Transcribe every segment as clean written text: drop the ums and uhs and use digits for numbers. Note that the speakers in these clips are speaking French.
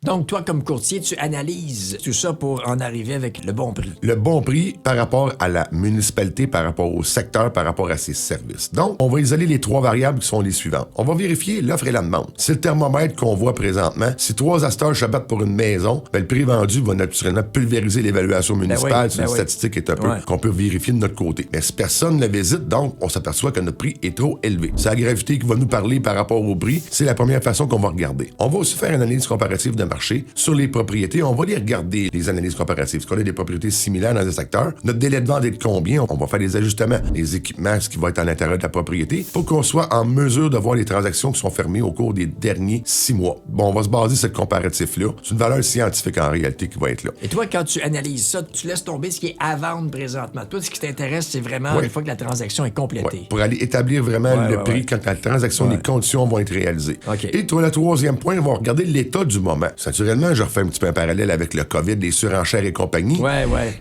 Donc, toi, comme courtier, tu analyses tout ça pour en arriver avec le bon prix. Le bon prix par rapport à la municipalité, par rapport au secteur, par rapport à ses services. Donc, on va isoler les 3 variables qui sont les suivantes. On va vérifier l'offre et la demande. C'est le thermomètre qu'on voit présentement. Si 3 acheteurs se battent pour une maison, ben, le prix vendu va naturellement pulvériser l'évaluation municipale. C'est une statistique qui est un peu qu'on peut vérifier de notre côté. Mais si personne ne le visite, donc, on s'aperçoit que notre prix est trop élevé. C'est la gravité qui va nous parler par rapport au prix. C'est la première façon qu'on va regarder. On va aussi faire une analyse comparative de marché sur les propriétés. On va les regarder, les analyses comparatives. Est-ce qu'on a des propriétés similaires dans un secteur? Notre délai de vente est de combien? On va faire des ajustements, les équipements, ce qui va être à l'intérieur de la propriété, pour qu'on soit en mesure de voir les transactions qui sont fermées au cours des derniers 6 mois. Bon, on va se baser sur ce comparatif-là. C'est une valeur scientifique en réalité qui va être là. Et toi, quand tu analyses ça, tu laisses tomber ce qui est à vendre présentement. Toi, ce qui t'intéresse, c'est vraiment une fois que la transaction est complétée. Pour aller établir vraiment le prix quand la transaction, les conditions vont être réalisées. Et toi, le troisième point, on va regarder l'état du moment. Naturellement, je refais un petit peu un parallèle avec le COVID, les surenchères et compagnie.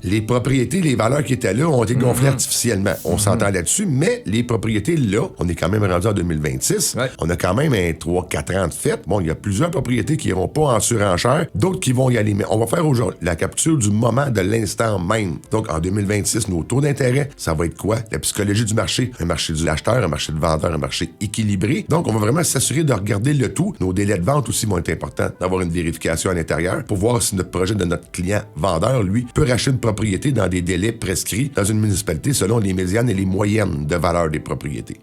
Les propriétés, les valeurs qui étaient là ont été gonflées artificiellement. On s'entend là-dessus, mais les propriétés, là, on est quand même rendu en 2026. On a quand même un 3-4 ans de fait. Bon, il y a plusieurs propriétés qui n'iront pas en surenchère, d'autres qui vont y aller. Mais on va faire aujourd'hui la capture du moment de l'instant même. Donc, en 2026, nos taux d'intérêt, ça va être quoi? La psychologie du marché, un marché de l'acheteur, un marché de vendeur, un marché équilibré. Donc, on va vraiment s'assurer de regarder le tout. Nos délais de vente aussi vont être importants, d'avoir une vérification à l'intérieur pour voir si notre projet de notre client vendeur, lui, peut racheter une propriété dans des délais prescrits dans une municipalité selon les médianes et les moyennes de valeur des propriétés.